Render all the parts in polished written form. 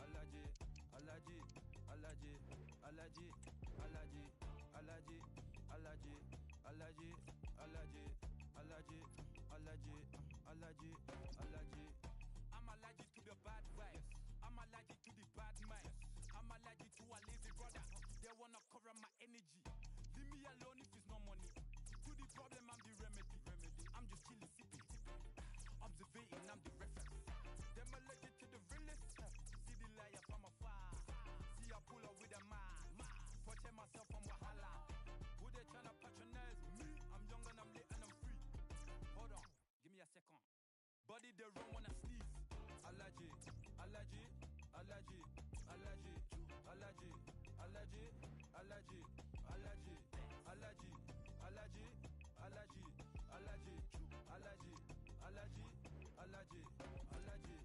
Alaji, Alaji, Alaji, Alaji, Alaji, Alaji, Alaji, Alaji, Alaji, Alaji, Alaji, Alaji, Alaji, Alaji. I'm allergic to the bad vibes. I'm allergic to the bad mind. I'm allergic to a lazy brother. They wanna cover my energy. Leave me alone if it's no money. To the problem, I'm the remedy. I'm just chilling, sipping. Observing, I'm the reference. Them allergic to the realest. See the liar from afar. See I pull up with a man. Protect myself from wahala. Who they tryna patronize me? I'm young and I'm lit and I'm free. Hold on, give me a second. Body they run when I sneeze. Allergy, allergy, allergy, allergy, allergy, allergy, allergy, allergy, allergy, allergy, allergy, allergy, allergy, allergy, allergy.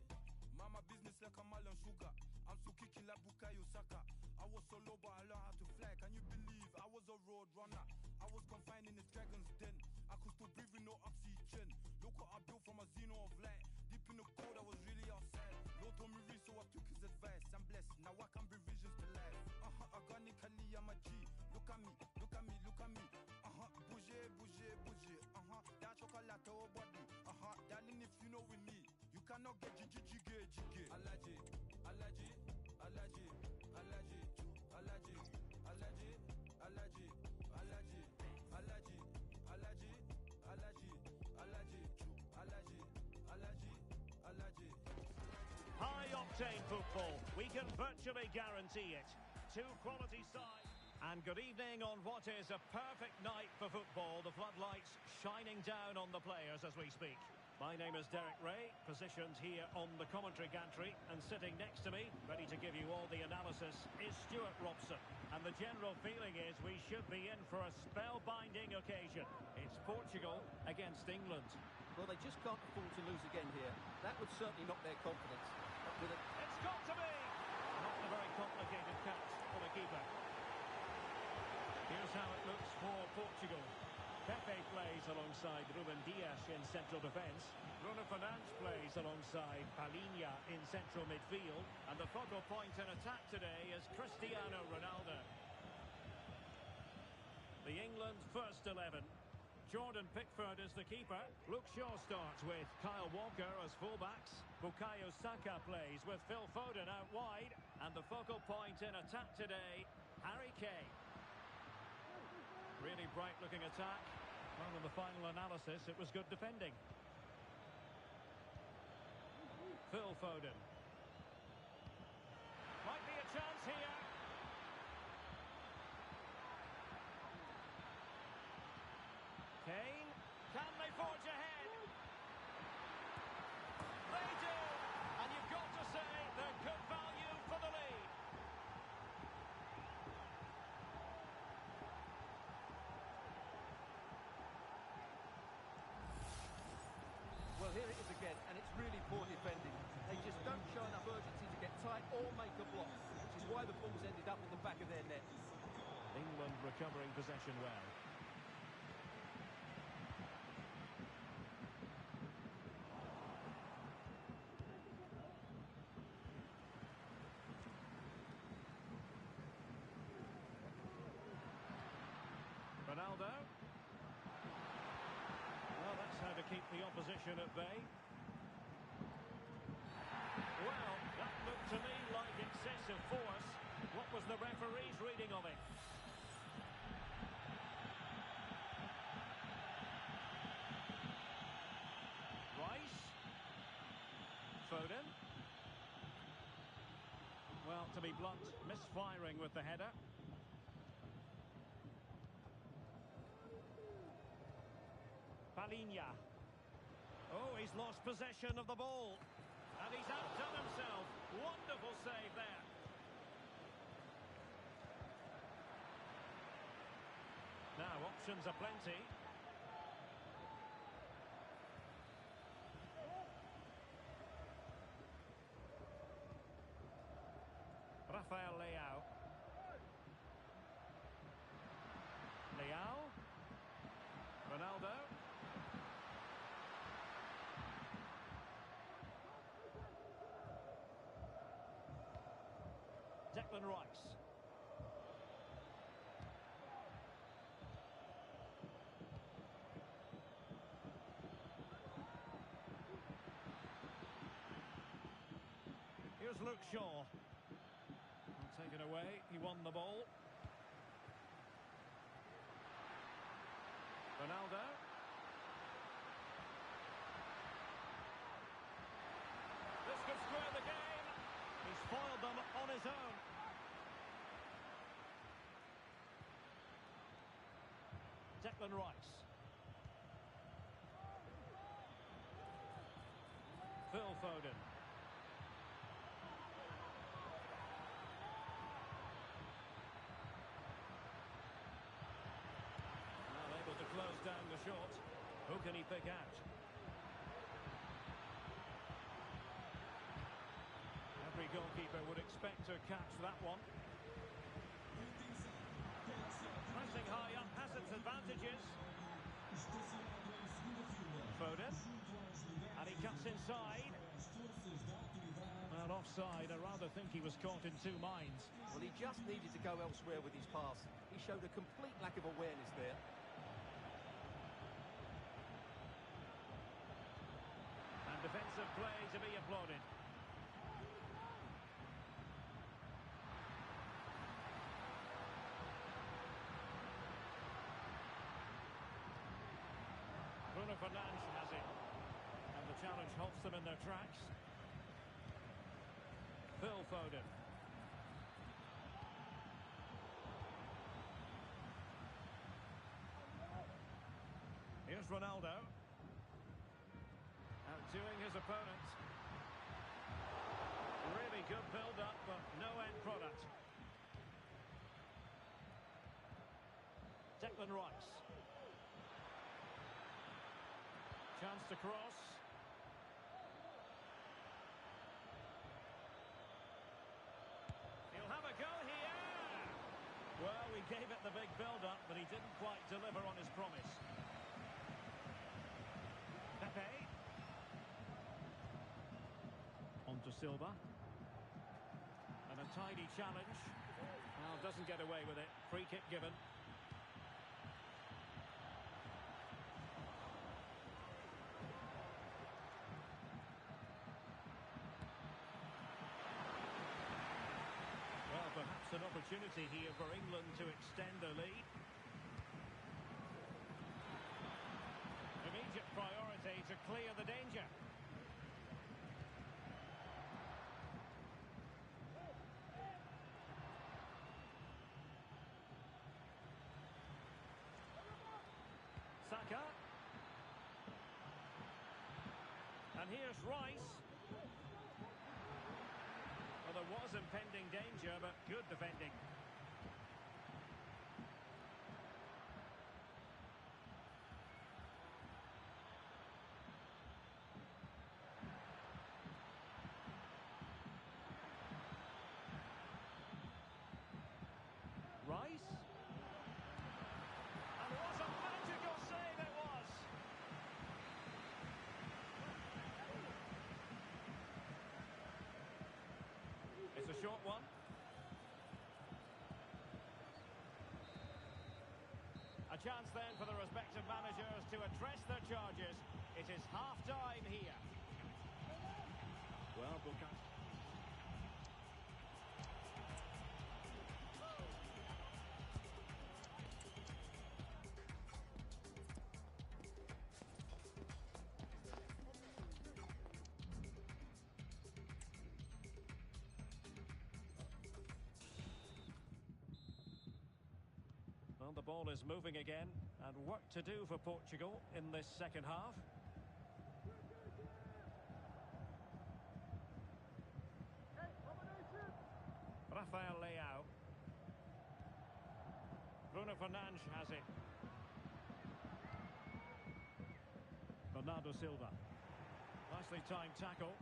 Mama business like a Marlon Sugar. I'm so kicking like Bukayo Saka. I was so low but I learned how to fly. Can you believe I was a road runner? I was confined in the dragon's den. I could still breathe with no oxygen. Look what I built from a xeno of light. Deep in the cold I was really outside. Lord told me read so I took his advice. I'm blessed, now I can bring visions to life. Organically I'm a G. Look at me, look at me, look at me. Bouger, bouger, bouger. That chocolate oh body. Darling if you know with me, you cannot get jiggy. Allergy, allergy, allergy, allergy, allergy, allergy, allergy, allergy, allergy, allergy, allergy, allergy, allergy, allergy. High octane football, we can virtually guarantee it. Two quality sides. And good evening on what is a perfect night for football. The floodlights shining down on the players as we speak. My name is Derek Ray, positioned here on the commentary gantry, and sitting next to me, ready to give you all the analysis, is Stuart Robson. And the general feeling is we should be in for a spellbinding occasion. It's Portugal against England. Well, they just can't afford to lose again here. That would certainly knock their confidence. It's got to be! Not a very complicated catch for the keeper. Here's how it looks for Portugal. Pepe plays alongside Ruben Dias in central defence. Bruno Fernandes plays alongside Palhinha in central midfield. And the focal point in attack today is Cristiano Ronaldo. The England first 11. Jordan Pickford is the keeper. Luke Shaw starts with Kyle Walker as fullbacks. Bukayo Saka plays with Phil Foden out wide. And the focal point in attack today, Harry Kane. Really bright-looking attack. Well, in the final analysis, it was good defending. Phil Foden. Might be a chance here. Kane. Can they forge ahead? They do. And you've got to say they're good value for the lead. Well, here it is again, and it's really poor defending. They just don't show enough urgency to get tight or make a block, which is why the ball's ended up in the back of their net. England recovering possession well. Ronaldo. Well, that's how to keep the opposition at bay. Well, that looked to me like excessive force. What was the referee's reading of it? Rice. Foden. Well, to be blunt, misfiring with the header. Palhinha. Oh, he's lost possession of the ball. And he's outdone himself. Wonderful save there. Now, options are plenty. Rafael Leao. Leao. Ronaldo. Declan Rice. Here's Luke Shaw. Taken away, he won the ball. Ronaldo. This could square the game. He's foiled them on his own. Declan Rice. Phil Foden. Close down the shot. Who can he pick out? Every goalkeeper would expect to catch that one. Pressing high up has its advantages. Foden. And he cuts inside. And offside. I rather think he was caught in two minds. Well, he just needed to go elsewhere with his pass. He showed a complete lack of awareness there. Defensive play to be applauded. Bruno Fernandes has it. And the challenge halts them in their tracks. Phil Foden. Here's Ronaldo. Outdoing his opponent. Really good build-up, but no end product. Declan Rice. Chance to cross. He'll have a go here. Well, we gave it the big build-up, but he didn't quite deliver on his promise. Pepe. On to Silva. And a tidy challenge. Well, doesn't get away with it. Free kick given. Well, perhaps an opportunity here for England to extend their lead. Immediate priority to clear the danger. Saka. And here's Rice. Well, there was impending danger, but good defending. Rice. And what a magical save it was! It's a short one. A chance then for the respective managers to address their charges. It is half-time here. Well, Bukayo. Well, the ball is moving again, and work to do for Portugal in this second half. Rafael Leao. Bruno Fernandes has it. Bernardo Silva. Nicely timed tackle.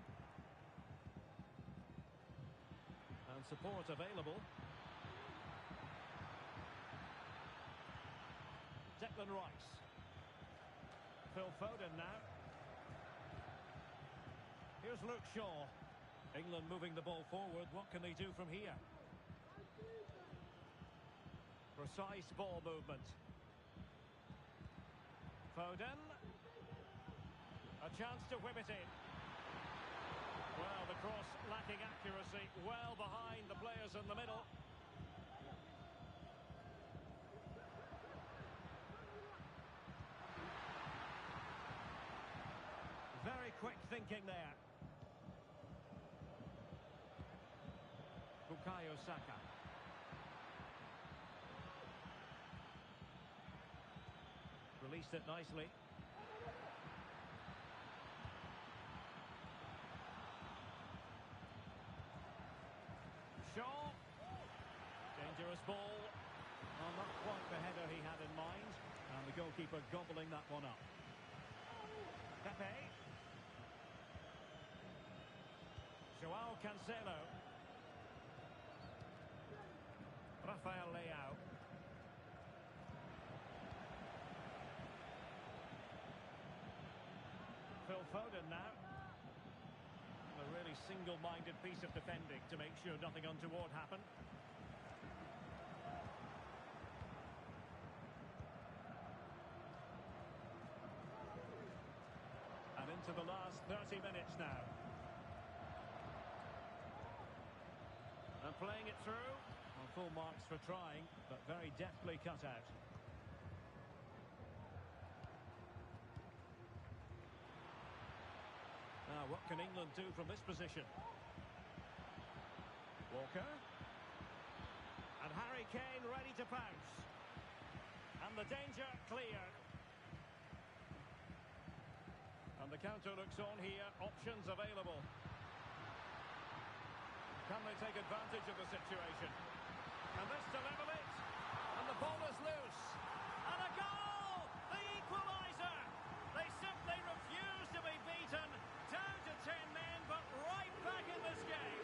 And support available. Declan Rice. Phil Foden now. Here's Luke Shaw. England moving the ball forward. What can they do from here? Precise ball movement. Foden. A chance to whip it in. Well, the cross lacking accuracy, well behind the players in the middle. Very quick thinking there. Bukayo Saka. Released it nicely. Shaw. Dangerous ball. Well, not quite the header he had in mind. And the goalkeeper gobbling that one up. Pepe. Joao Cancelo. Rafael Leao. Phil Foden now. A really single-minded piece of defending to make sure nothing untoward happened. And into the last 30 minutes now. And playing it through. Well, full marks for trying, but very deftly cut out. Now, what can England do from this position? Walker. And Harry Kane ready to pounce. And the danger cleared. And the counter looks on here. Options available. Can they take advantage of the situation? And this to level it. And the ball is loose. And a goal! The equaliser! They simply refuse to be beaten. Down to 10 men, but right back in this game.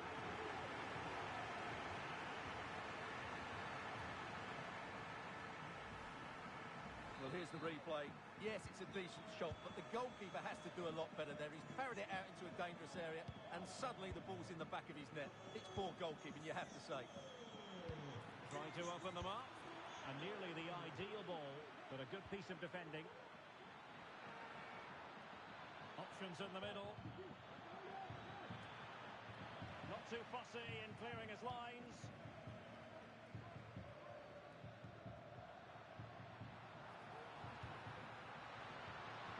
Well, here's the replay. Yes, it's a decent shot, but the goalkeeper has to do a lot better there. He's parried it out into a dangerous area, and suddenly the ball's in the back of his net. It's poor goalkeeping, you have to say. Trying to open them up. And nearly the ideal ball, but a good piece of defending. Options in the middle. Not too fussy in clearing his lines.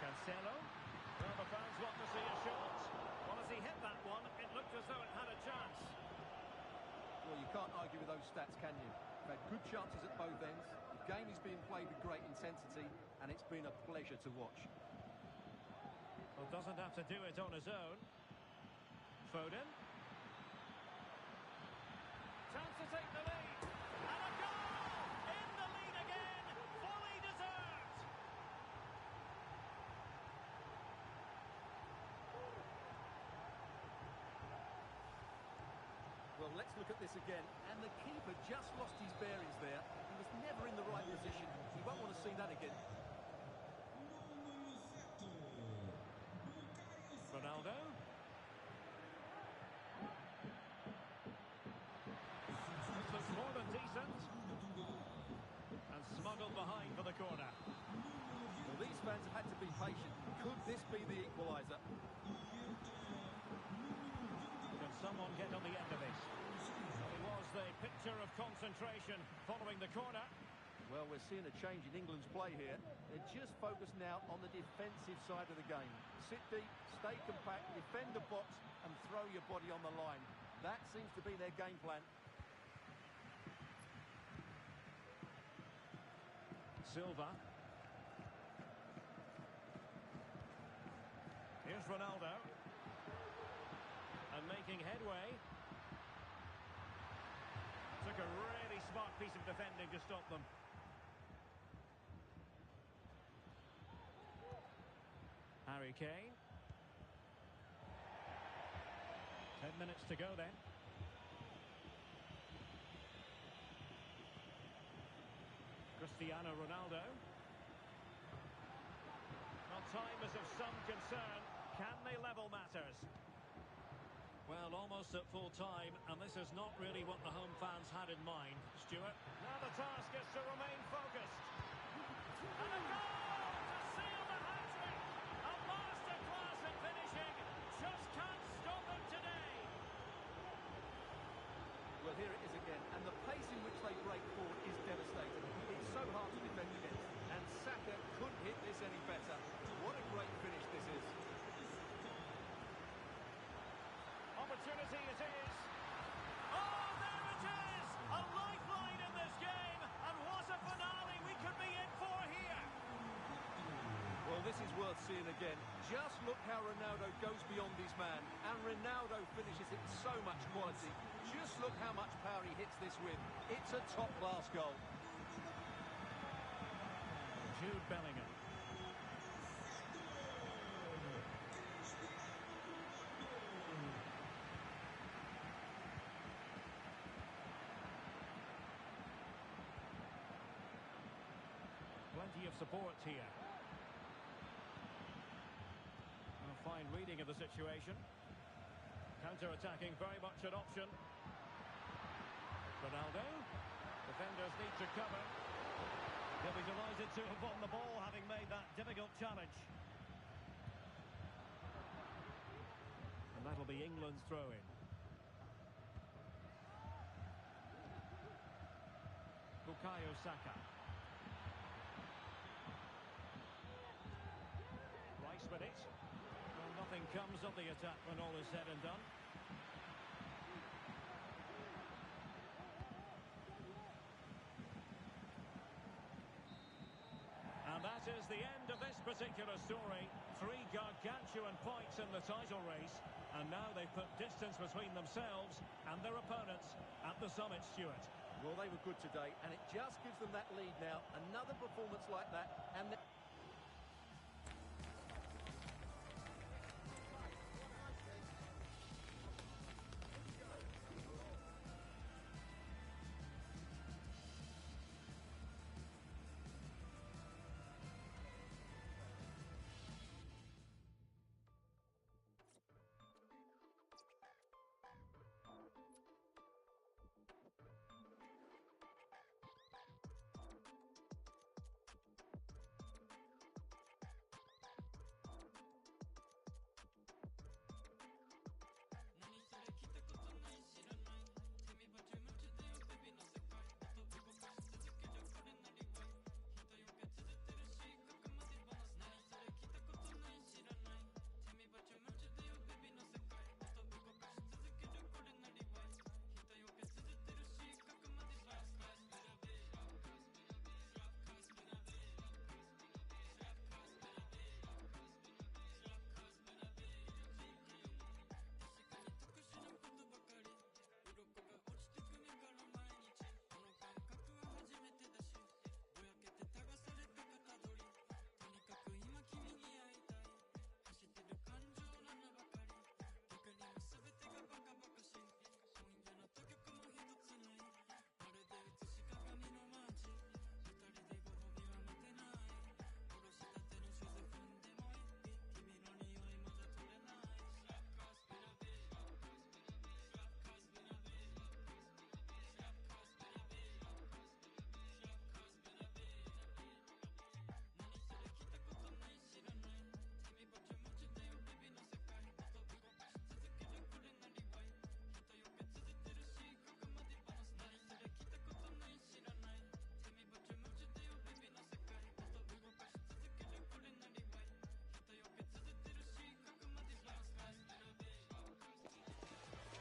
Cancelo. Well, the fans want to see a shot. Well, as he hit that one, it looked as though it had a chance. Well, you can't argue with those stats, can you? They've had good chances at both ends. The game is being played with great intensity, and it's been a pleasure to watch. Well, doesn't have to do it on his own. Foden. Chance to take the lead. And a goal! In the lead again. Fully deserved. Well, let's look at this again. And the keeper just lost his bearings there. He was never in the right position. You won't want to see that again. Ronaldo. This looks more than decent. And smuggled behind for the corner. Well, these fans have had to be patient. Could this be the equaliser? Can someone get on the end of it? Well, it was the picture of concentration following the corner. Well, we're seeing a change in England's play here. They're just focused now on the defensive side of the game. Sit deep, stay compact, defend the box and throw your body on the line. That seems to be their game plan. Silva. Here's Ronaldo. And making headway. Took a really smart piece of defending to stop them. Harry Kane. 10 minutes to go then. Cristiano Ronaldo. Well, time is of some concern. Can they level matters? Well, almost at full time, and this is not really what the home fans had in mind. Stuart? Now the task is to remain focused. And a goal to seal the hat-trick! A masterclass in finishing. Just can't stop them today. Well, here it is again, and the pace in which they break forward is devastating. It's so hard to defend against, and Saka couldn't hit this any better. What a great finish this is. Opportunity it is. Oh, there it is! A lifeline in this game, and what a finale we could be in for here. Well, this is worth seeing again. Just look how Ronaldo goes beyond his man, and Ronaldo finishes it with so much quality. Just look how much power he hits this with. It's a top-class goal. Jude Bellingham. Plenty of support here. A fine reading of the situation. Counter-attacking, very much an option. Ronaldo. Defenders need to cover. He'll be delighted to have won the ball, having made that difficult challenge. And that'll be England's throw-in. Bukayo Saka. Rice with it. Well, nothing comes of the attack when all is said and done. And that is the end of this particular story. 3 gargantuan points in the title race. And now they've put distance between themselves and their opponents at the summit, Stuart. Well, they were good today, and it just gives them that lead now. Another performance like that, and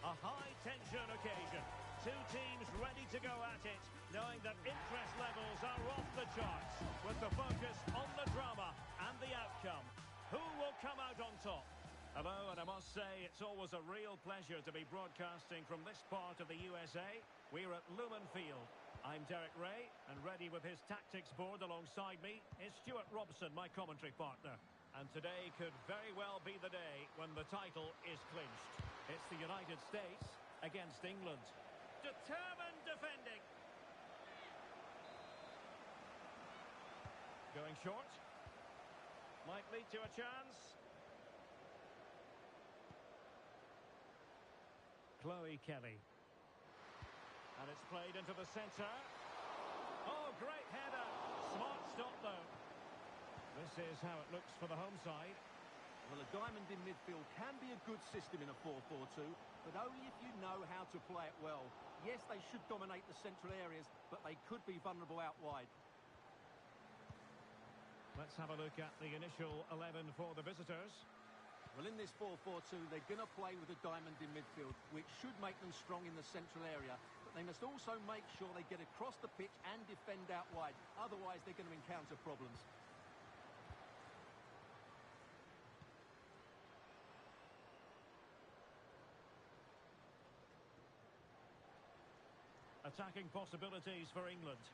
A high-tension occasion. 2 teams ready to go at it, knowing that interest levels are off the charts, with the focus on the drama and the outcome. Who will come out on top? Hello, and I must say it's always a real pleasure to be broadcasting from this part of the USA. We're at Lumen Field. I'm Derek Ray, and ready with his tactics board alongside me is Stuart Robson, my commentary partner. And today could very well be the day when the title is clinched. It's the United States against England. Determined defending. Going short. Might lead to a chance. Chloe Kelly. And it's played into the centre. Oh, great header. Smart stop, though. This is how it looks for the home side. Well, a diamond in midfield can be a good system in a 4-4-2, but only if you know how to play it well. Yes, they should dominate the central areas, but they could be vulnerable out wide. Let's have a look at the initial 11 for the visitors. Well, in this 4-4-2, they're going to play with a diamond in midfield, which should make them strong in the central area. But they must also make sure they get across the pitch and defend out wide. Otherwise, they're going to encounter problems. Attacking possibilities for England.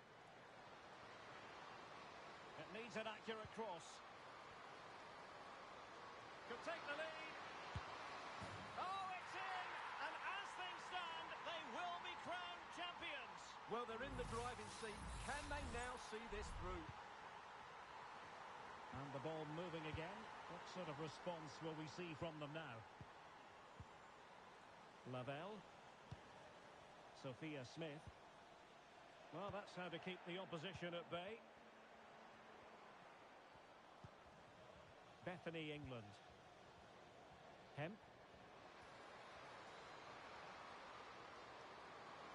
It needs an accurate cross. Could take the lead. Oh, it's in! And as things stand, they will be crowned champions. Well, they're in the driving seat. Can they now see this through? And the ball moving again. What sort of response will we see from them now? Lavelle. Sophia Smith. Well, that's how to keep the opposition at bay. Bethany England. Hemp.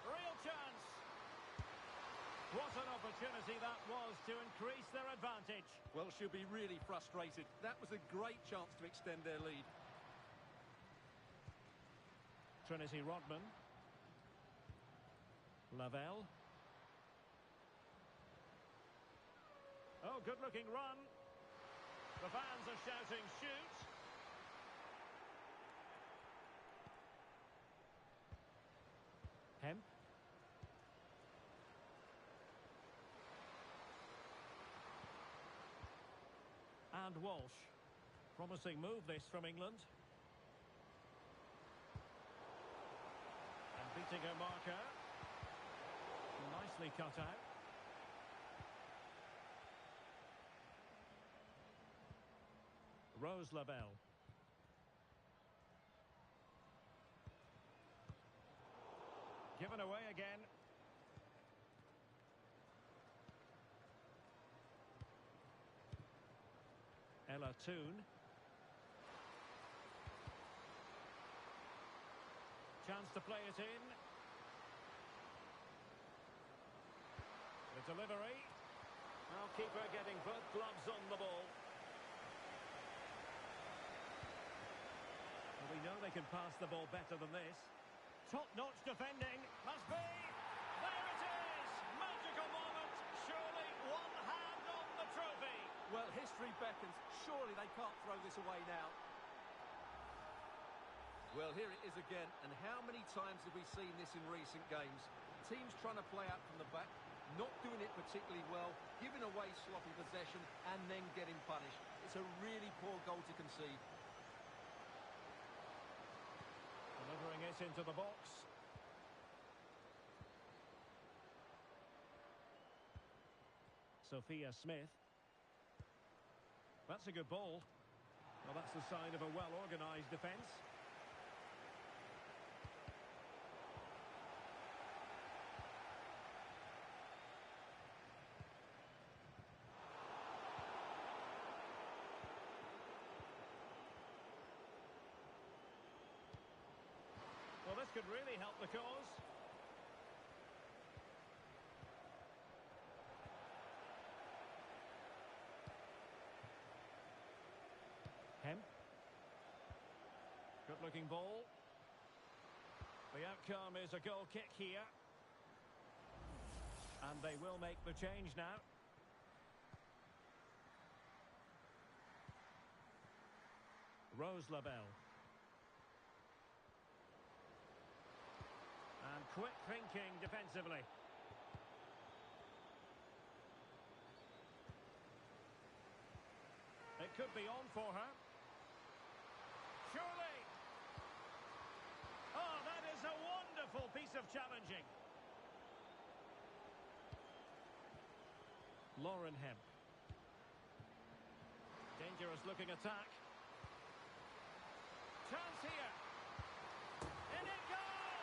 Real chance. What an opportunity that was to increase their advantage. Well, she'll be really frustrated. That was a great chance to extend their lead. Trinity Rodman. Lavelle. Oh, good-looking run. The fans are shouting, shoot. Hemp. And Walsh. Promising move this from England. And beating her marker. Nicely cut out. Rose Lavelle. Given away again. Ella Toon. Chance to play it in. The delivery. Now keeper getting both gloves on the ball. Well, we know they can pass the ball better than this. Top-notch defending. Must be. There it is. Magical moment. Surely one hand on the trophy. Well, history beckons. Surely they can't throw this away now. Well, here it is again. And how many times have we seen this in recent games? Teams trying to play out from the back, not doing it particularly well, giving away sloppy possession, and then getting punished. It's a really poor goal to concede. Delivering it into the box. Sophia Smith. That's a good ball. Well, that's the sign of a well-organised defence. Well, this could really help the cause. Hemp. Good-looking ball. The outcome is a goal kick here. And they will make the change now. Rose Lavelle. And quick thinking defensively. It could be on for her. Surely. Oh, that is a wonderful piece of challenging. Lauren Hemp. Dangerous looking attack. Chance here. In it goes!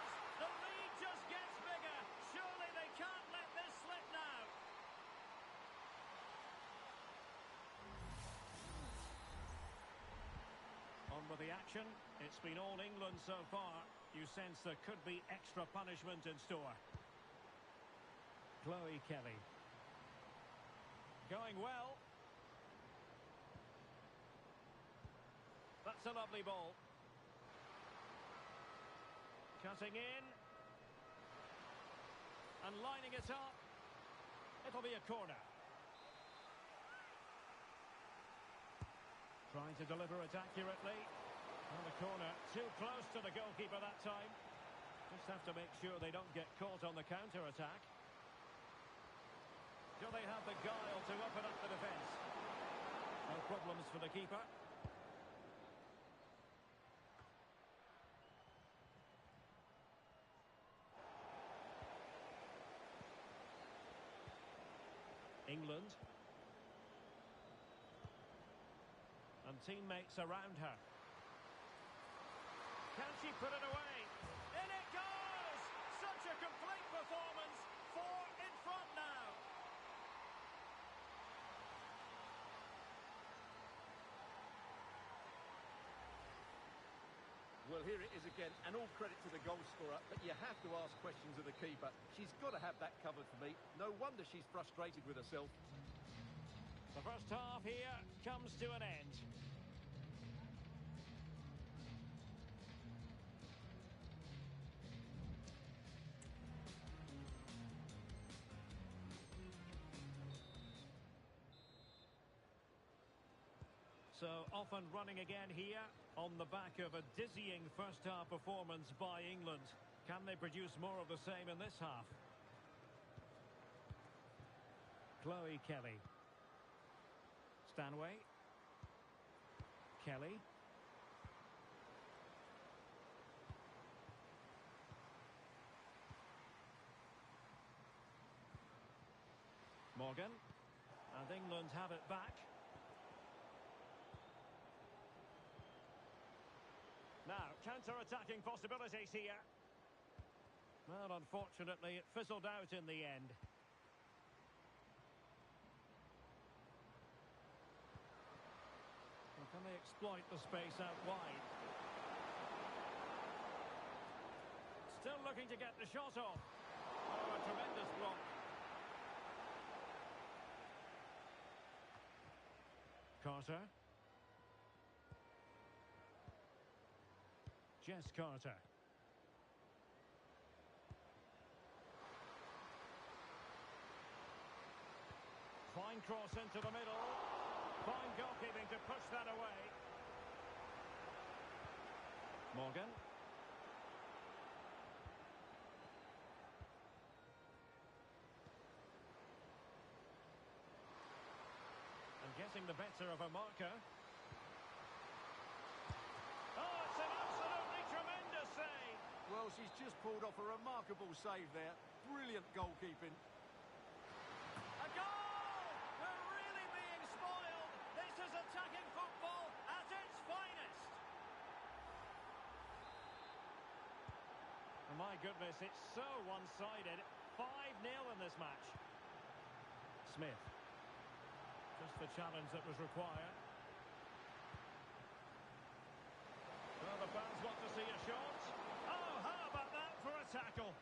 action, it's been all England so far. You sense there could be extra punishment in store. Chloe Kelly. Going well. That's a lovely ball. Cutting in. And lining it up. It'll be a corner. Trying to deliver it accurately. On the corner, too close to the goalkeeper that time. Just have to make sure they don't get caught on the counter-attack. Do they have the guile to open up the defence? No problems for the keeper. England. And teammates around her. Can she put it away? In it goes! Such a complete performance. 4 in front now. Well, here it is again, and all credit to the goal scorer, but you have to ask questions of the keeper. She's got to have that covered for me. No wonder she's frustrated with herself. The first half here comes to an end. So off and running again here on the back of a dizzying first half performance by England. Can they produce more of the same in this half? Chloe Kelly. Stanway. Kelly. Morgan. And England have it back. Now, counter-attacking possibilities here. Well, unfortunately, it fizzled out in the end. Well, can they exploit the space out wide? Still looking to get the shot off. Oh, a tremendous block. Carter. Jess Carter. Fine cross into the middle. Fine goalkeeping to push that away. Morgan. And getting the better of a marker. Oh, it's an absolutely tremendous save. Well, she's just pulled off a remarkable save there. Brilliant goalkeeping. A goal! We're really being spoiled. This is attacking football at its finest. Oh, my goodness, it's so one-sided. 5-0 in this match. Smith. Just the challenge that was required. Well, the fans want to see a shot. Oh, how about that for a tackle?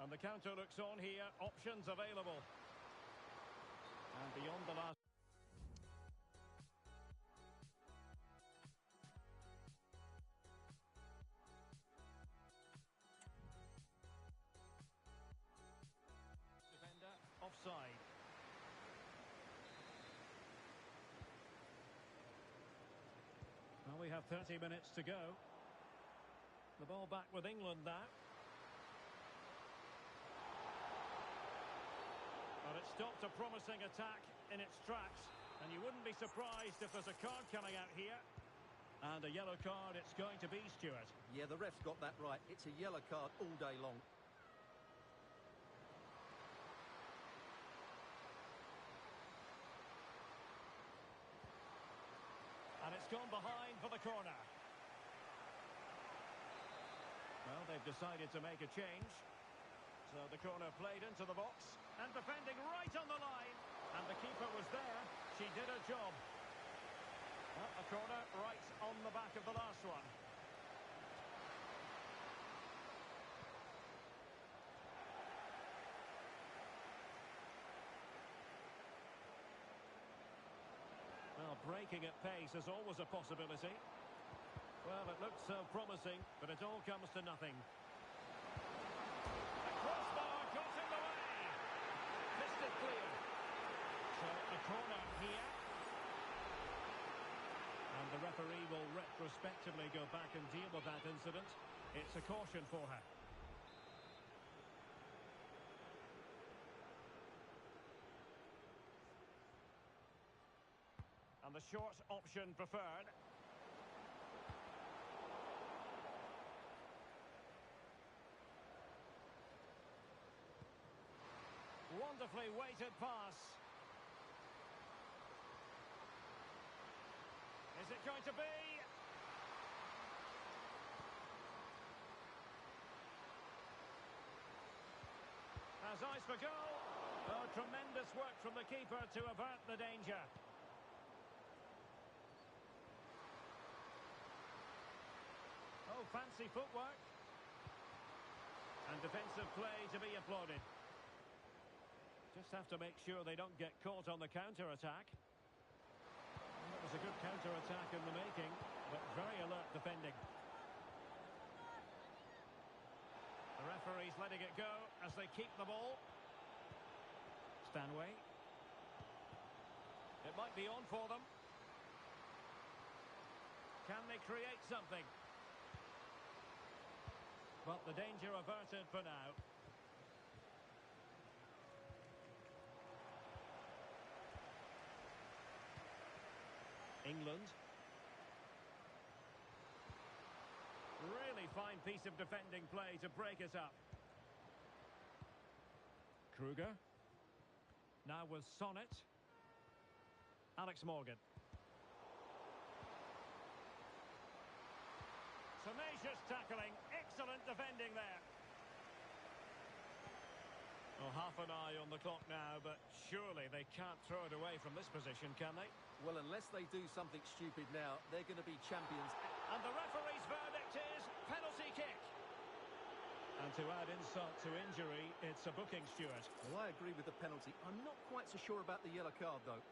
And the counter looks on here. Options available. And beyond the last... Defender offside. Well, we have 30 minutes to go. The ball back with England now. But it stopped a promising attack in its tracks. And you wouldn't be surprised if there's a card coming out here. And a yellow card it's going to be, Stuart. Yeah, the ref's got that right. It's a yellow card all day long. And it's gone behind for the corner. Well, they've decided to make a change. So the corner played into the box. And defending right on the line. And the keeper was there. She did her job. Well, a corner right on the back of the last one. Well, breaking at pace is always a possibility. Well, it looked so promising, but it all comes to nothing. The crossbar got in the way. Missed it clear. So a corner here. And the referee will retrospectively go back and deal with that incident. It's a caution for her. And the short option preferred. Wonderfully weighted pass. Is it going to be? Has eyes for goal. Oh, tremendous work from the keeper to avert the danger. Oh, fancy footwork. And defensive play to be applauded. Just have to make sure they don't get caught on the counter-attack. That was a good counter-attack in the making, but very alert defending. The referee's letting it go as they keep the ball. Stanway. It might be on for them. Can they create something? But the danger averted for now. England. Really fine piece of defending play to break it up. Kruger. Now with Sonnet. Alex Morgan. Tenacious tackling. Excellent defending there. Well, half an eye on the clock now, but surely they can't throw it away from this position, can they? Well, unless they do something stupid now, they're going to be champions. And the referee's verdict is penalty kick. And to add insult to injury, it's a booking, Stuart. Well, I agree with the penalty. I'm not quite so sure about the yellow card, though.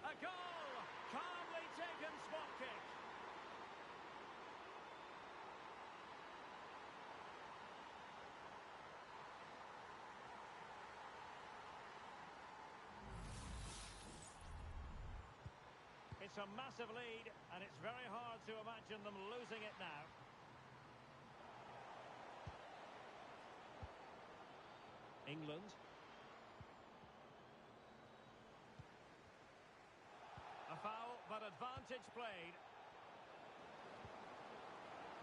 A goal! Calmly taken spot kick. It's a massive lead, and it's very hard to imagine them losing it now. England. A foul, but advantage played.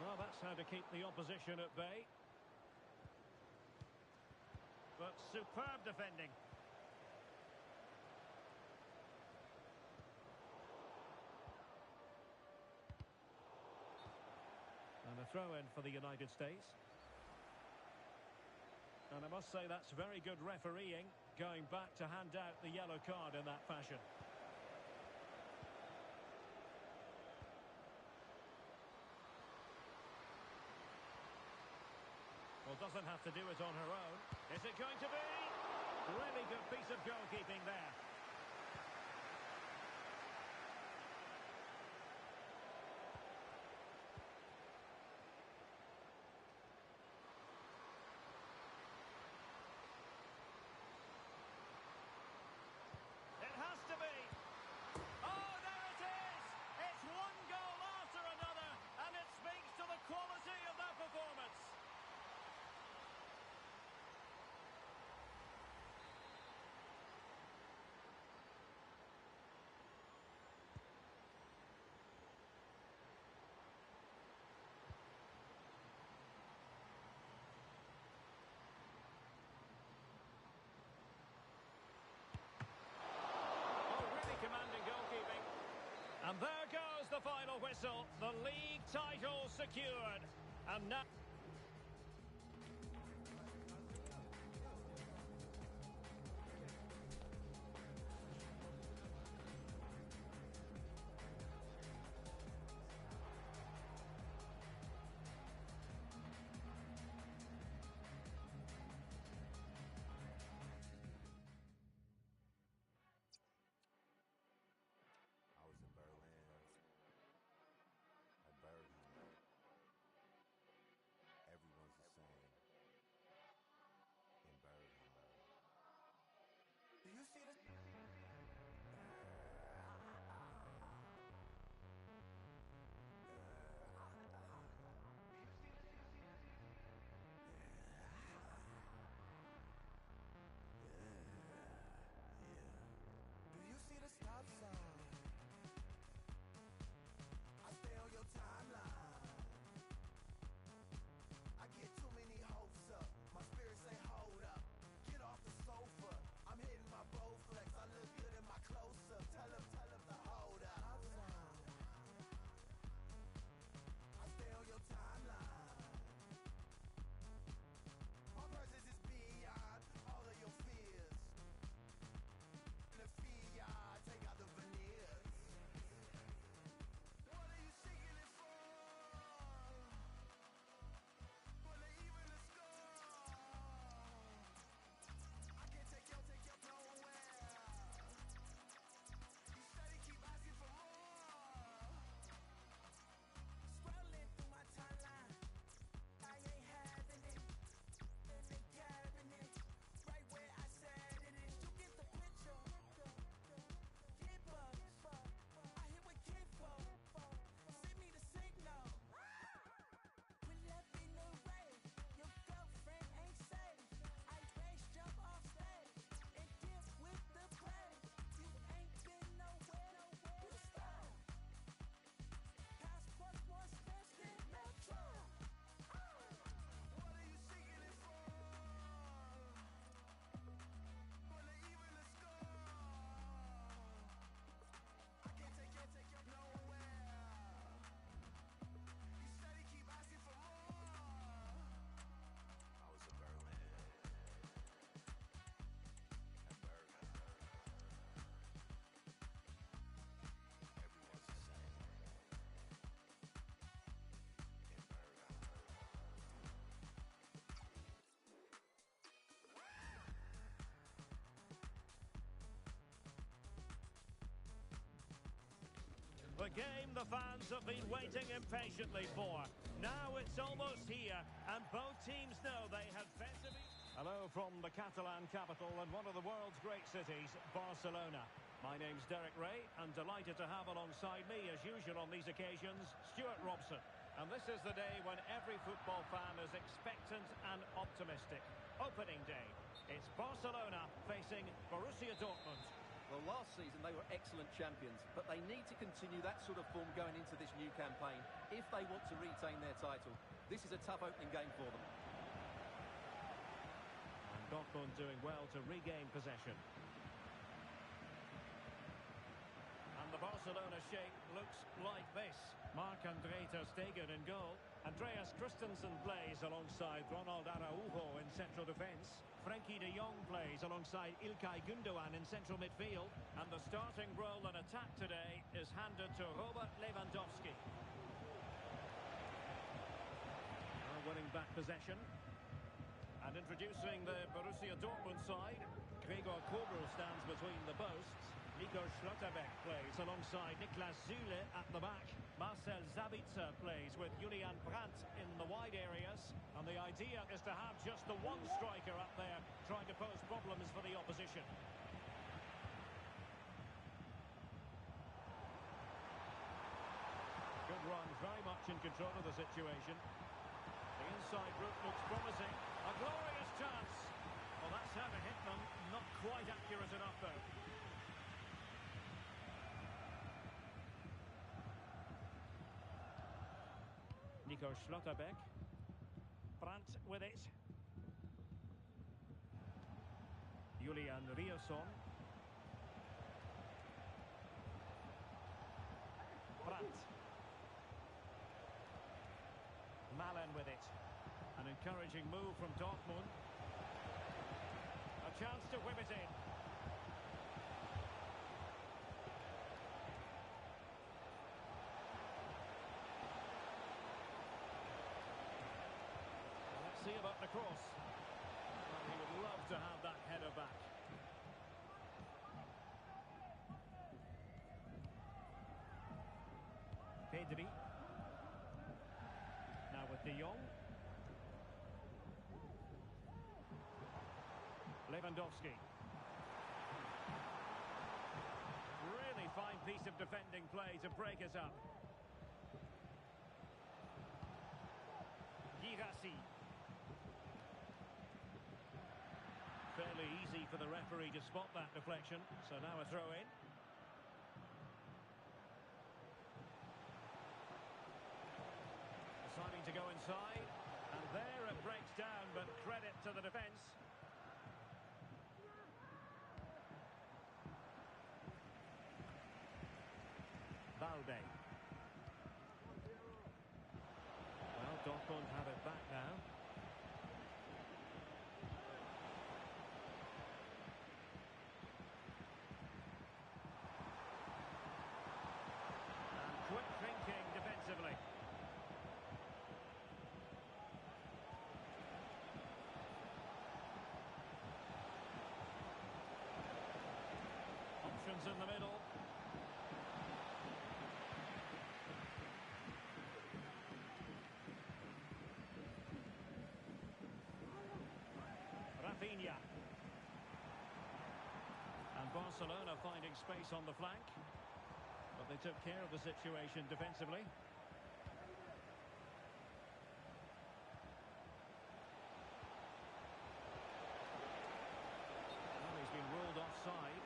Well, that's how to keep the opposition at bay. But superb defending. And a throw-in for the United States. And I must say that's very good refereeing, going back to hand out the yellow card in that fashion. Well, doesn't have to do it on her own. Is it going to be? Really good piece of goalkeeping there. And there goes the final whistle. The league title secured. And now... game the fans have been waiting impatiently for. Now it's almost here, and both teams know they had better be... Hello from the Catalan capital and one of the world's great cities, Barcelona. My name's Derek Ray, and delighted to have alongside me, as usual on these occasions, Stuart Robson. And this is the day when every football fan is expectant and optimistic. Opening day. It's Barcelona facing Borussia Dortmund. Well, last season they were excellent champions, but they need to continue that sort of form going into this new campaign if they want to retain their title. This is a tough opening game for them. And Dortmund doing well to regain possession. And the Barcelona shape looks like this. Marc-Andre ter Stegen in goal. Andreas Christensen plays alongside Ronald Araujo in central defence. Frenkie de Jong plays alongside Ilkay Gundogan in central midfield. And the starting role in attack today is handed to Robert Lewandowski. Now winning back possession. And introducing the Borussia Dortmund side, Gregor Kobel stands between the posts. Nico Schlotterbeck plays alongside Niklas Süle at the back. Marcel Sabitzer plays with Julian Brandt in the wide areas. And the idea is to have just the one striker up there trying to pose problems for the opposition. Good run, very much in control of the situation. The inside route looks promising. A glorious chance. Well, that's how to hit them. Not quite accurate enough, though. Nico Schlotterbeck. Brandt with it. Julian Riasson. Brandt. Malen with it. An encouraging move from Dortmund. A chance to whip it in. Let's see about the cross. Well, he would love to have that header back. Pedri. Now with De Jong. Lewandowski. Really fine piece of defending play to break it up. Girassi. Fairly easy for the referee to spot that deflection, so now a throw in. Deciding to go inside, and there it breaks down, but credit to the defence. Balde. Well, Dortmund have it back now. And quick thinking defensively. Options in the middle. Rafinha. And Barcelona finding space on the flank. But they took care of the situation defensively. Well, he's been ruled offside.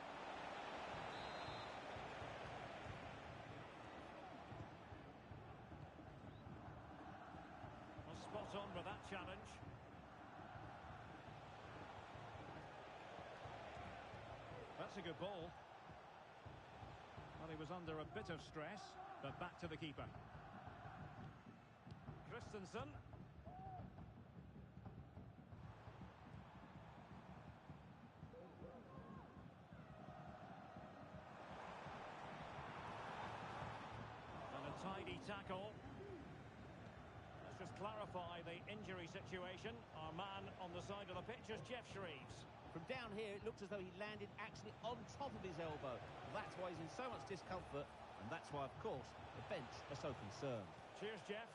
Well, spot on with that challenge. That's a good ball. Well, he was under a bit of stress, but back to the keeper. Christensen. And a tidy tackle. Let's just clarify the injury situation. Our man on the side of the pitch is Geoff Shreeves. From down here, it looked as though he landed actually on top of his elbow. That's why he's in so much discomfort, And that's why, of course, the bench are so concerned. Cheers, Jeff.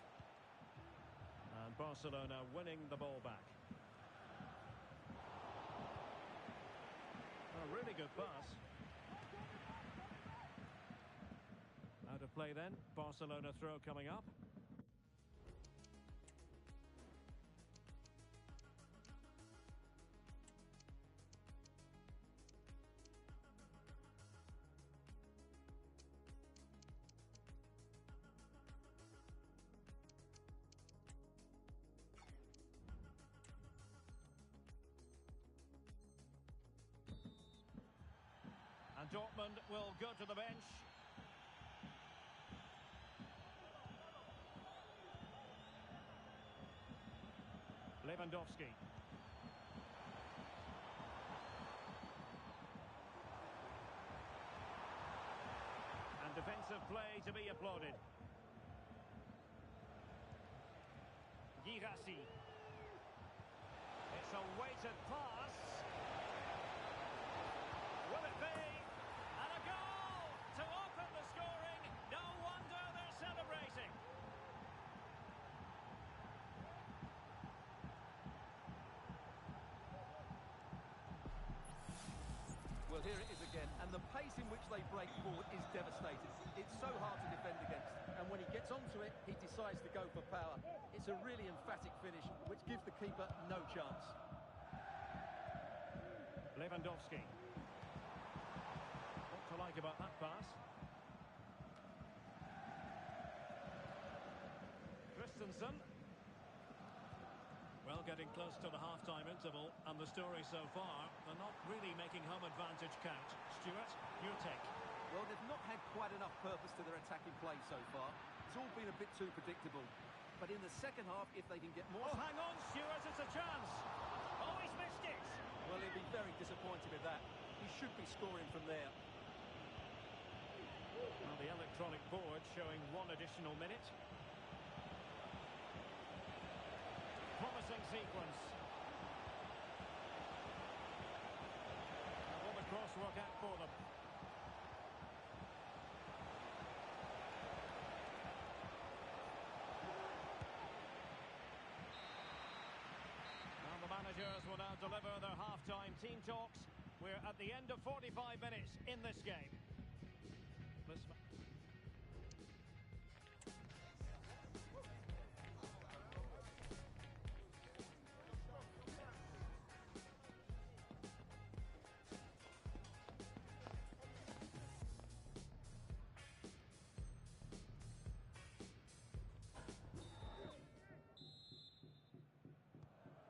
And Barcelona winning the ball back. A really good pass. Out of play then. Barcelona throw coming up. And Dortmund will go to the bench. Lewandowski. And defensive play to be applauded. Girassi. It's a weighted pass. Will it be? And a goal to open the scoring. No wonder they're celebrating. Well, here it is again, and the pace in which they break forward is devastating. It's so hard to defend against, and when he gets onto it, he decides to go for power. It's a really emphatic finish, which gives the keeper no chance. Lewandowski. What to like about that pass? Christensen. Well, getting close to the half-time interval, and the story so far, they're not really making home advantage count. Stuart, your take? Well, they've not had quite enough purpose to their attacking play so far. It's all been a bit too predictable. But in the second half, if they can get more... Oh, hang on, Stuart, it's a chance. Oh, he's missed it. Well, he'll be very disappointed with that. He should be scoring from there. Well, the electronic board showing one additional minute. Promising sequence. Will the cross work out for them? And the managers will now deliver their half-time team talks. We're at the end of 45 minutes in this game.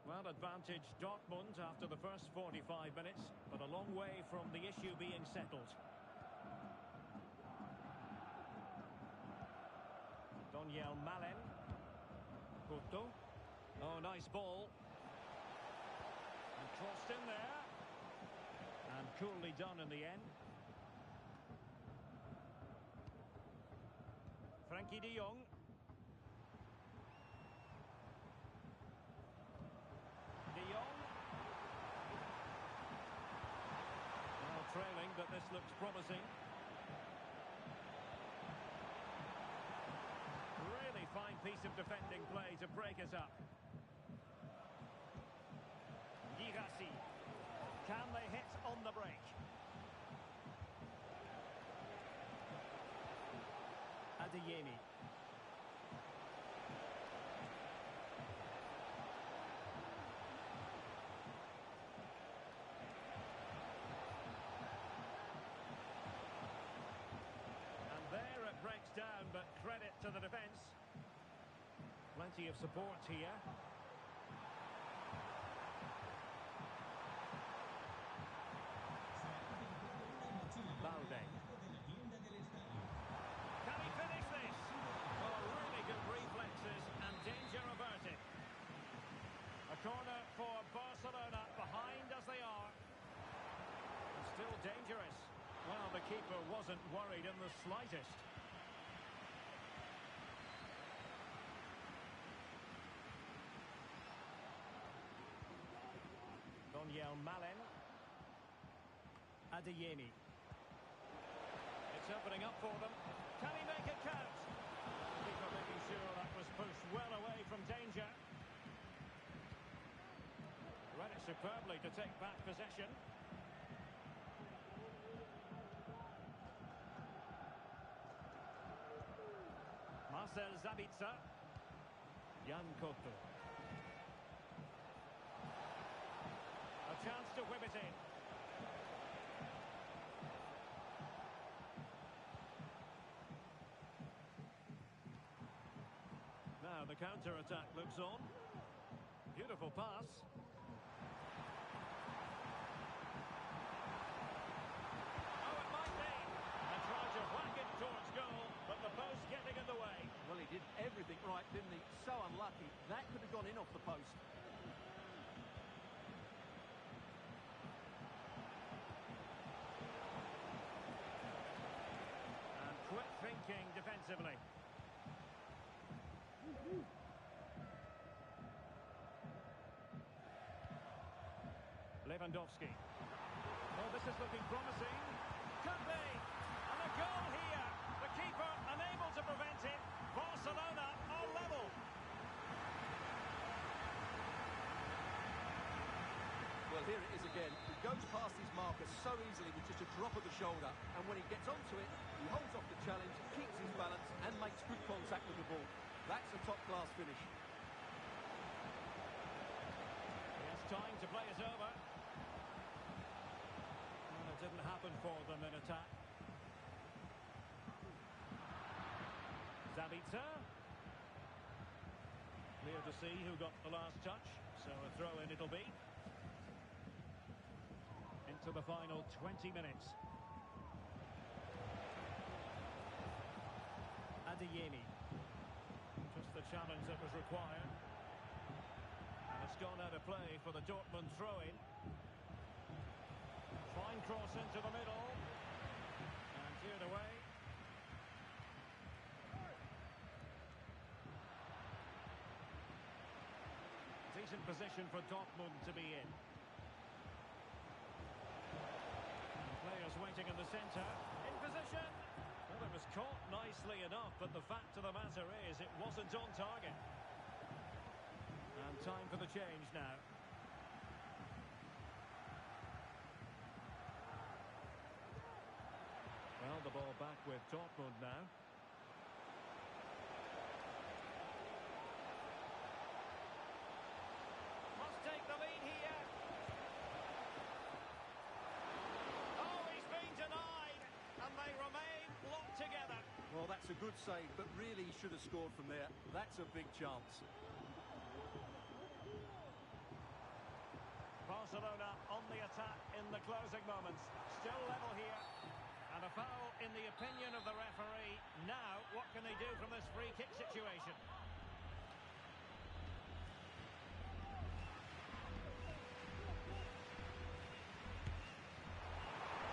Well, advantage Dortmund after the first 45 minutes, but a long way from the issue being settled. Donyell Malen. Couto. Oh, nice ball. And crossed in there. And coolly done in the end. Frankie de Jong. Trailing, but this looks promising. Really fine piece of defending play to break us up. Girassi. Can they hit on the break? Adeyemi. Down, but credit to the defence. Plenty of support here. Balde. Can he finish this? Oh, really good reflexes and danger averted. A corner for Barcelona, behind as they are. And still dangerous. Well, the keeper wasn't worried in the slightest. Donyell Malen. Adeyemi. It's It's opening up for them. Can he make it count? Keeper making sure that was pushed well away from danger. Read it superbly to take back possession. Marcel Sabitzer. Jan Koto. A chance to whip it in. Now the counter-attack looks on. Beautiful pass. Oh, it might be. And tries to whack it towards goal, but the post getting in the way. Well, he did everything right, didn't he? So unlucky. That could have gone in off the post. And quick thinking defensively. Lewandowski. Oh, this is looking promising. Could be. And a goal here. The keeper unable to prevent it. Barcelona are level. Well, here it is again. He goes past his marker so easily with just a drop of the shoulder. And when he gets onto it, he holds off the challenge, keeps his balance, and makes good contact with the ball. That's a top-class finish. He has time to play it over. Well, it didn't happen for them in attack. Sabitzer. Clear to see who got the last touch. So a throw-in it'll be. Into the final 20 minutes. Adeyemi. Just the challenge that was required. And it's gone out of play for the Dortmund throw-in. Fine cross into the middle. And cleared away. Decent position for Dortmund to be in. Players waiting in the centre. In position. Well, it was caught nicely enough, but the fact of the matter is it wasn't on target. And time for the change now. Well, the ball back with Dortmund now. Must take the lead here. Oh, he's been denied, and they remain locked together. Well, that's a good save, but really he should have scored from there. That's a big chance. Barcelona on the attack in the closing moments. Still level here. And a foul in the opinion of the referee. Now, what can they do from this free kick situation?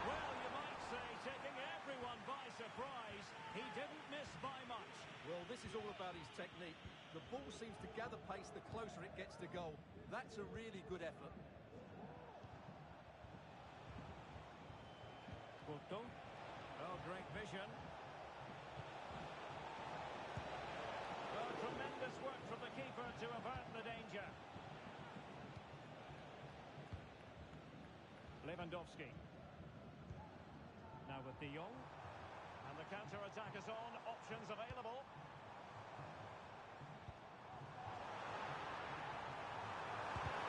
Well, you might say taking everyone by surprise. He didn't miss by much. Well, this is all about his technique. The ball seems to gather pace the closer it gets to goal. That's a really good effort. Porto. Oh, great vision. Well, tremendous work from the keeper to avert the danger. Lewandowski. Now with De Jong. And the counter-attack is on. Options available.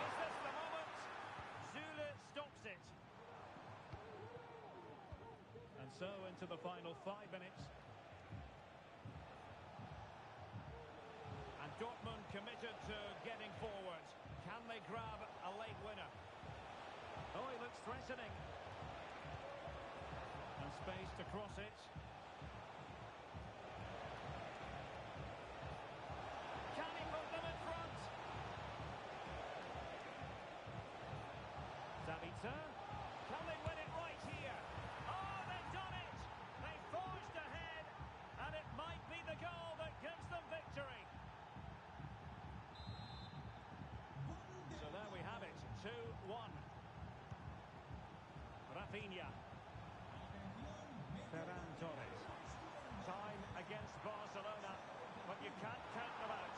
Is this the moment? Zule stops it. And so into the final 5 minutes. And Dortmund committed to getting forward. Can they grab a late winner? Oh, he looks threatening. And space to cross it. Can he put them in front? Sabitzer. Can they win it right here? Oh, they've done it! They forged ahead, and it might be the goal that gives them victory. So there we have it, 2-1. Rafinha. Ferran Torres. Time against Barcelona, but you can't count them out.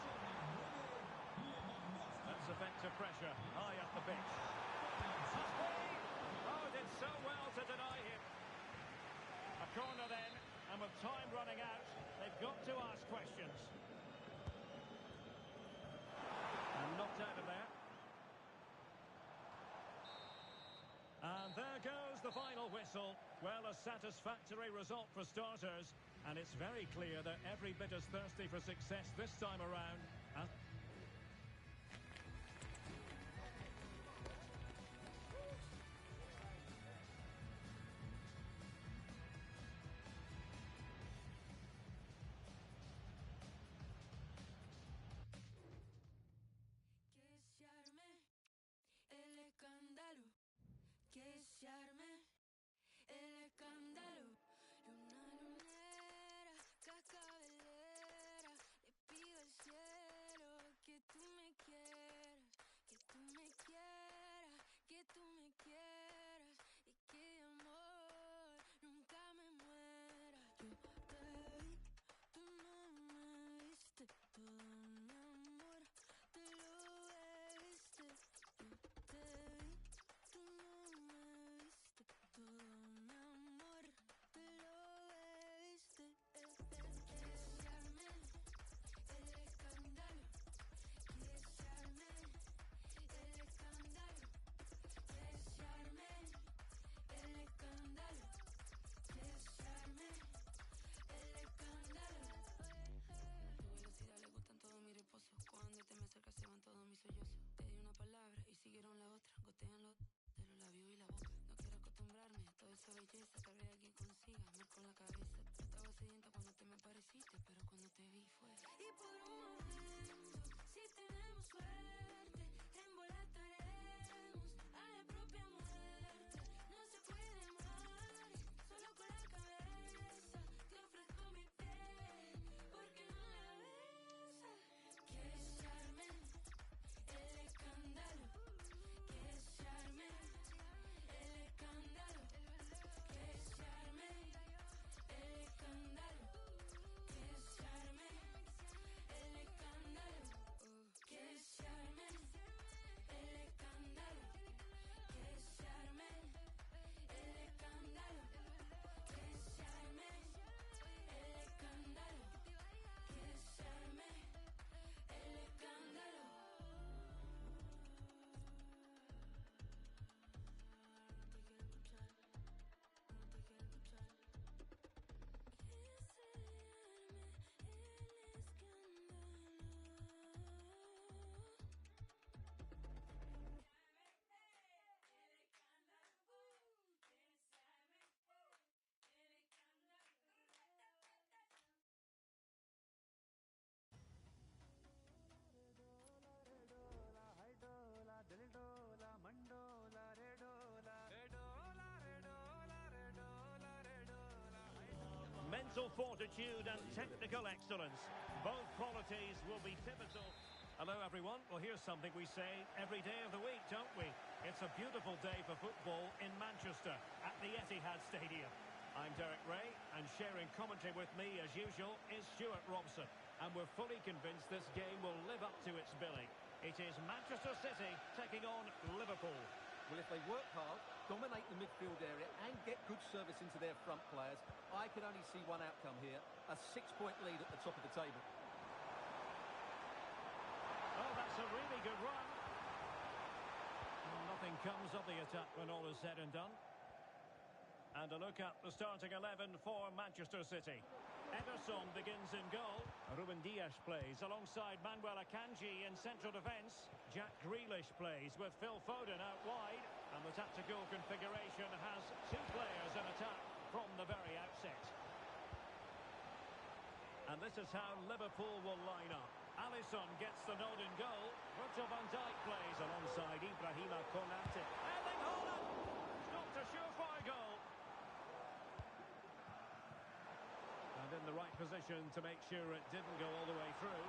That's effective pressure, high up the pitch. Oh, did so well to deny him. A corner then, and with time running out, they've got to ask questions. And knocked out of there. And there goes the final whistle. Well, a satisfactory result for starters. And it's very clear that every bit as thirsty for success this time around as... Mental fortitude and technical excellence. Both qualities will be pivotal. Hello everyone. Well, here's something we say every day of the week, don't we? It's a beautiful day for football in Manchester at the Etihad Stadium. I'm Derek Ray, and sharing commentary with me as usual is Stuart Robson. And we're fully convinced this game will live up to its billing. It is Manchester City taking on Liverpool. Well, if they work hard, dominate the midfield area and get good service into their front players, I can only see one outcome here, a 6-point lead at the top of the table. Oh, that's a really good run. Nothing comes of the attack when all is said and done. And a look at the starting 11 for Manchester City. Ederson begins in goal. Ruben Dias plays alongside Manuel Akanji in central defence. Jack Grealish plays with Phil Foden out wide. And the tactical configuration has two players in attack from the very outset. And this is how Liverpool will line up. Alisson gets the nod in goal. Virgil van Dijk plays alongside Ibrahima Konate. Erling Haaland! Stopped a surefire goal. And in the right position to make sure it didn't go all the way through.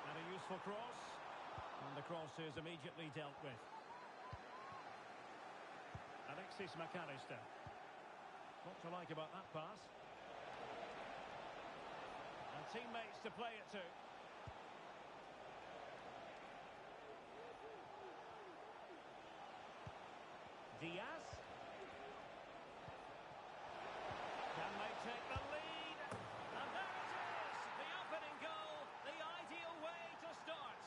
And a useful cross. And the cross is immediately dealt with. Alexis McAllister. What to like about that pass? And teammates to play it to. Diaz. Can they take the lead? And there it is! The opening goal, the ideal way to start.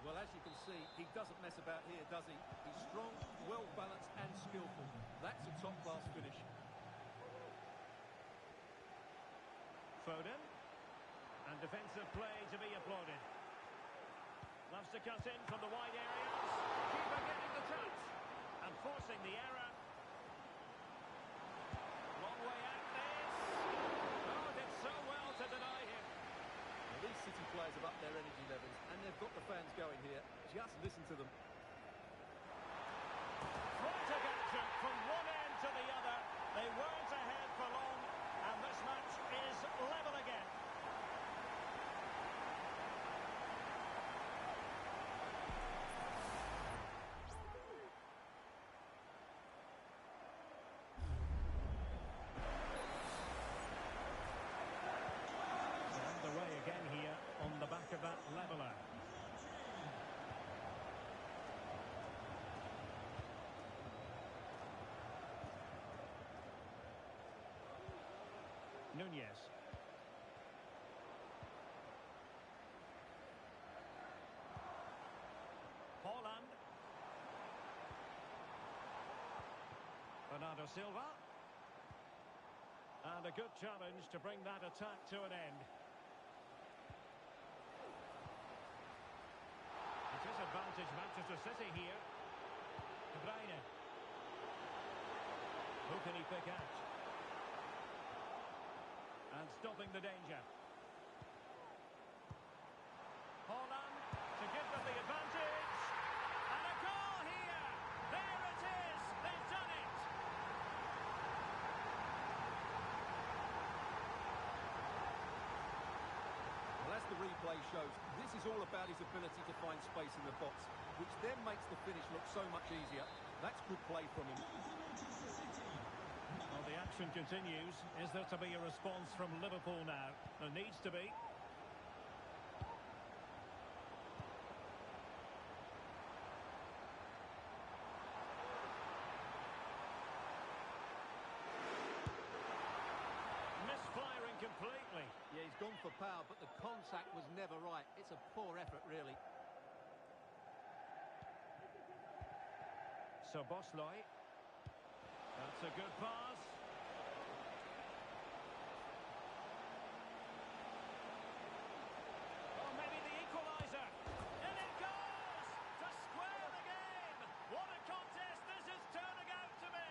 Well, as you can see, he doesn't mess about here, does he? He's strong, well-balanced and skillful. That's a top-class finish. Foden. And defensive play to be applauded. Loves to cut in from the wide areas. Keeper getting the touch. And forcing the error. Long way out this. Oh, did so well to deny him. Well, these City players have upped their energy levels and they've got the fans going here. Just listen to them. Frantic action from one end to the other. They weren't ahead for long. And this match is level again. Underway again here on the back of that leveller. Nunez. Haaland. Bernardo Silva. And a good challenge to bring that attack to an end. It is advantage Manchester City here. De Bruyne. Who can he pick out? And stopping the danger. Haaland to give them the advantage. And a goal here. There it is. They've done it. Well, as the replay shows, this is all about his ability to find space in the box, which then makes the finish look so much easier. That's good play from him. Well, the action continues. Is there to be a response from Liverpool now? There needs to be. Misfiring completely. Yeah, he's gone for power, but the contact was never right. It's a poor effort, really. So Bosley. That's a good pass. Oh, maybe the equaliser. And it goes to square the game. What a contest this is turning out to be.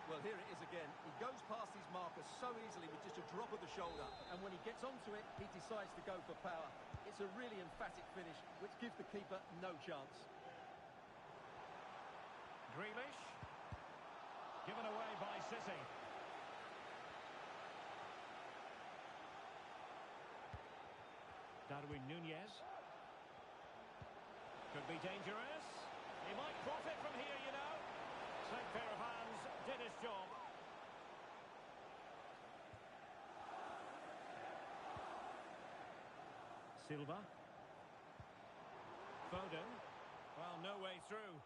Well, here it is again. He goes past his marker so easily with just a drop of the shoulder. And when he gets onto it, he decides to go for power. It's a really emphatic finish, which gives the keeper no chance. Grealish. Given away by City. Darwin Nunez. Could be dangerous. He might profit from here, you know. Same pair of hands did his job. Silva. Foden. Well, no way through.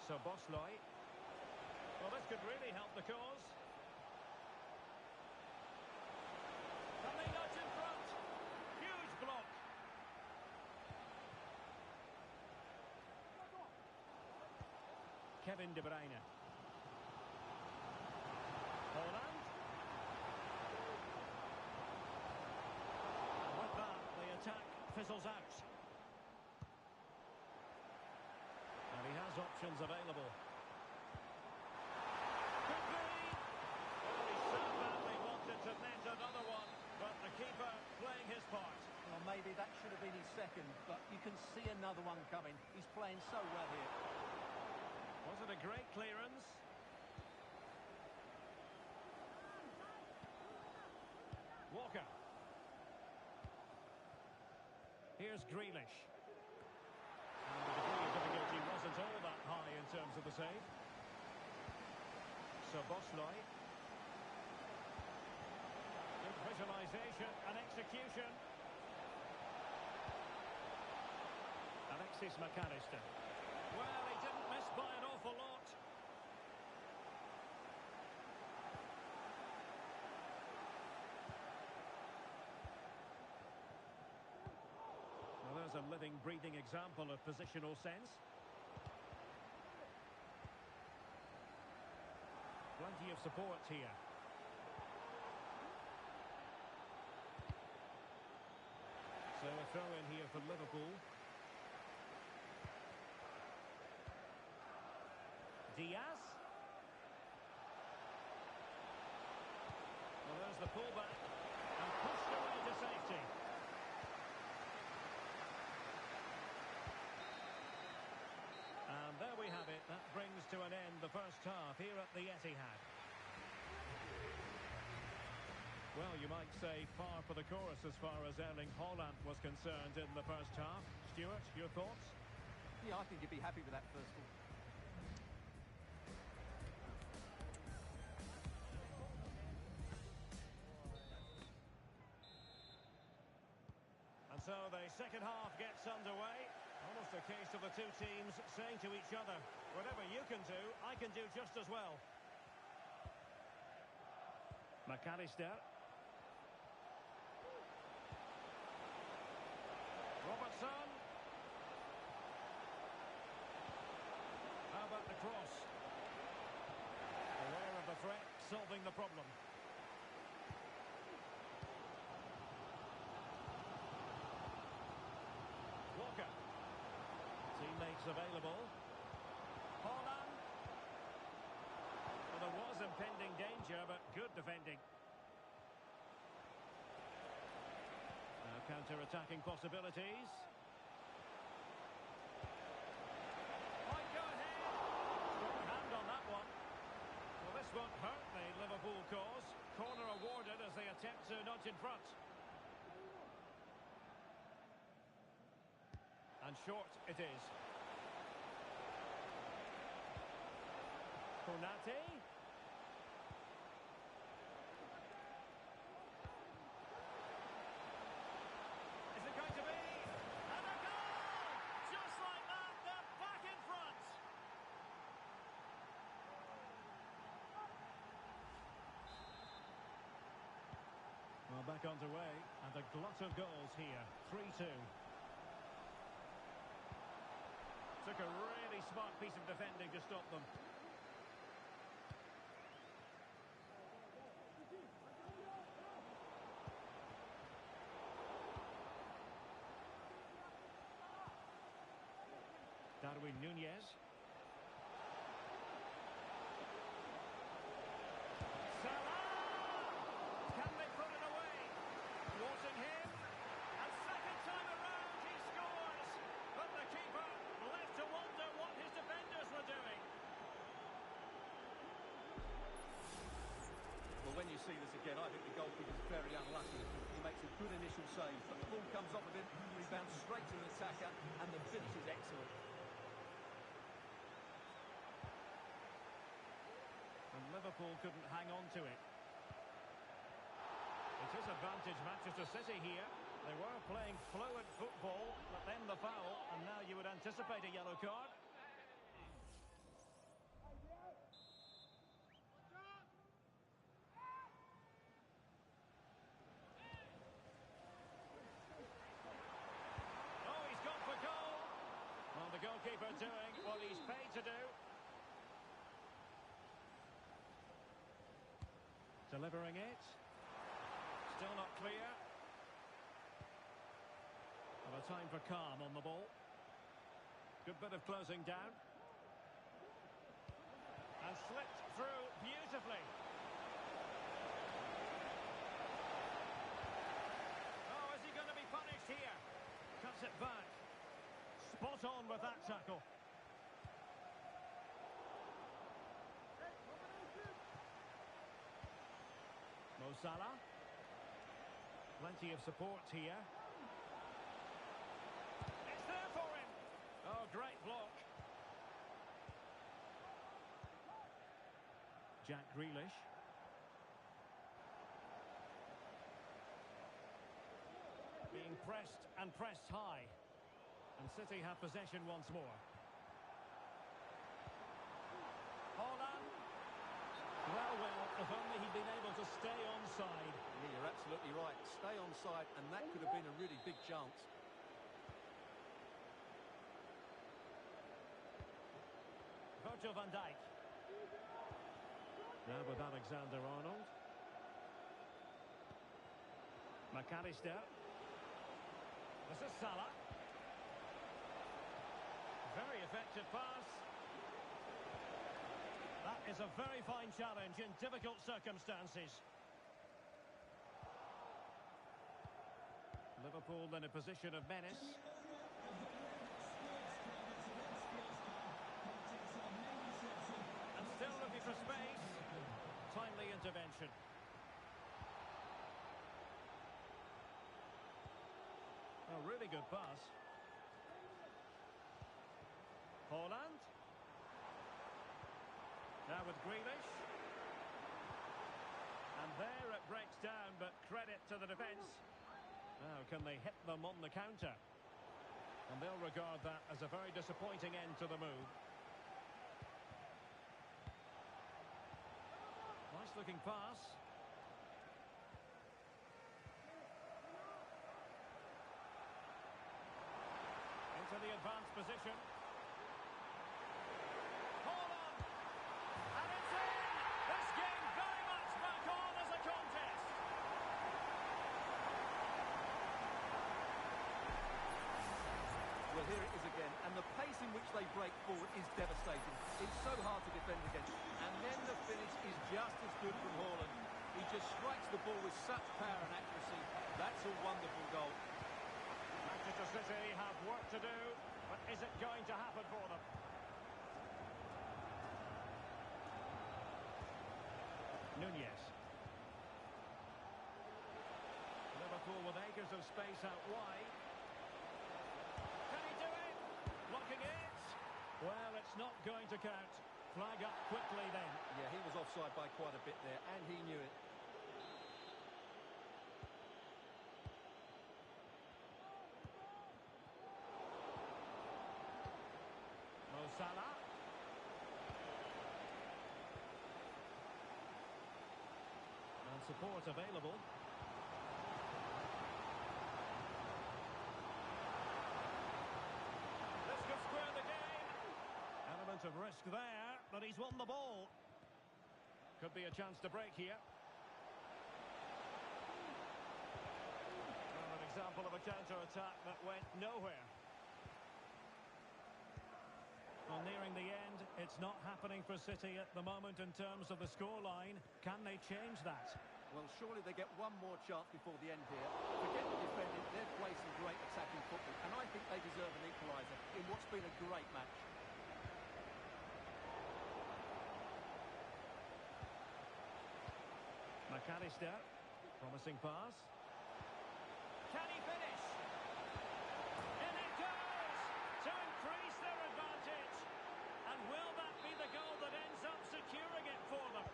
So Bosley. Well, this could really help the cause. Coming out in front. Huge block. Kevin De Bruyne. Haaland. And with that, the attack fizzles out. And he has options available. Could be. Well, he so badly wanted to net another one, but the keeper playing his part. Well, maybe that should have been his second, but you can see another one coming. He's playing so well here. Was it a great clearance? here's Grealish. And the degree of difficulty wasn't all that high in terms of the save. So Bosley. Good visualisation and execution. Alexis McAllister. Well, he didn't miss by an awful lot. Well, there's a living, breathing example of positional sense. Plenty of support here. So a throw in here for Liverpool. Diaz. Well, there's the pullback and pushed away to safety. And there we have it. That brings to an end the first half here at the Etihad. Well, you might say par for the course as far as Erling Haaland was concerned in the first half. Stuart, your thoughts? Yeah, I think you'd be happy with that first one. And so the second half gets underway. Almost a case of the two teams saying to each other, whatever you can do, I can do just as well. McAllister. Robertson. How about the cross? Aware of the threat, solving the problem. Walker. Teammates available. Haaland. Well, there was impending danger, but good defending. Now counter-attacking possibilities. Might go ahead. Strong hand on that one. Well, this won't hurt the Liverpool cause. Corner awarded as they attempt to nudge in front. And short it is. Konate. Is it going to be? And a goal! Just like that, they're back in front. Well, back underway, and a glut of goals here. 3-2. Took a really smart piece of defending to stop them. Darwin Núñez. Salah! Can they put it away? Thwarting him. And second time around he scores. But the keeper left to wonder what his defenders were doing. Well, when you see this again, I think the goalkeeper's very unlucky. He makes a good initial save, but the ball comes off of him, rebounds straight to the attacker, and the finish is excellent. And Liverpool couldn't hang on to it. It is advantage Manchester City here. They were playing fluid football, but then the foul, and now you would anticipate a yellow card. Oh, he's gone for goal. Well, the goalkeeper doing what he's paid to do. Delivering it. Still not clear. Well, a time for calm on the ball. Good bit of closing down. And slipped through beautifully. Oh, is he going to be punished here? Cuts it back. Spot on with that tackle. Mo Salah. Plenty of support here. great block. Jack Grealish. Being pressed and pressed high. And City have possession once more. Haaland. Well, if only he'd been able to stay onside. Yeah, you're absolutely right. Stay onside, and that could have been a really big chance. Virgil van Dijk. Now with Alexander-Arnold. McAllister. This is Salah. Very effective pass. That is a very fine challenge in difficult circumstances. Liverpool in a position of menace. And still looking for space. Timely intervention. A really good pass. Haaland. Now with Grealish. And there it breaks down, but credit to the defence. Now, can they hit them on the counter? And they'll regard that as a very disappointing end to the move. Nice looking pass. Into the advanced position. Haaland! And it's in! This game very much back on as a contest. Well, here it is again, and the pace in which they break forward is devastating. It's so hard to defend against. And then the finish is just as good from Haaland. He just strikes the ball with such power and accuracy. That's a wonderful goal. Manchester City have work to do, but is it going to happen for them? Nunez. Liverpool with acres of space out wide. Can he do it? Blocking it. Well, it's not going to count. Flag up quickly then. Yeah, he was offside by quite a bit there, and he knew it. Mo Salah. And support available. This could square the game. Element of risk there, but he's won the ball. Could be a chance to break here. Well, an example of a counter-attack that went nowhere. Well, nearing the end, it's not happening for City at the moment in terms of the scoreline. Can they change that? Well, surely they get one more chance before the end here. Forget the defending, they're playing some great attacking football, and I think they deserve an equaliser in what's been a great match. McAllister, promising pass. Can he finish? In it goes to increase their advantage. And will that be the goal that ends up securing it for them?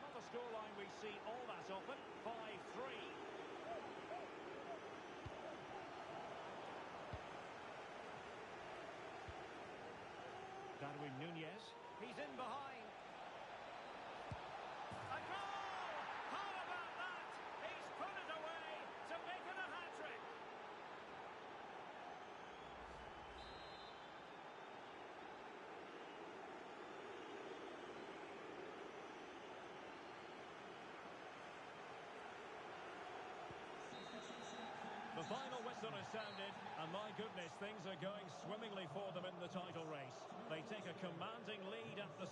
Not a scoreline we see all that often. 5-3. Darwin Nunez. He's in behind. A goal! How about that? He's put it away to make it a hat-trick. The final whistle is sounded, and my goodness, things are going swimmingly for them in the title race. They take a commanding lead at the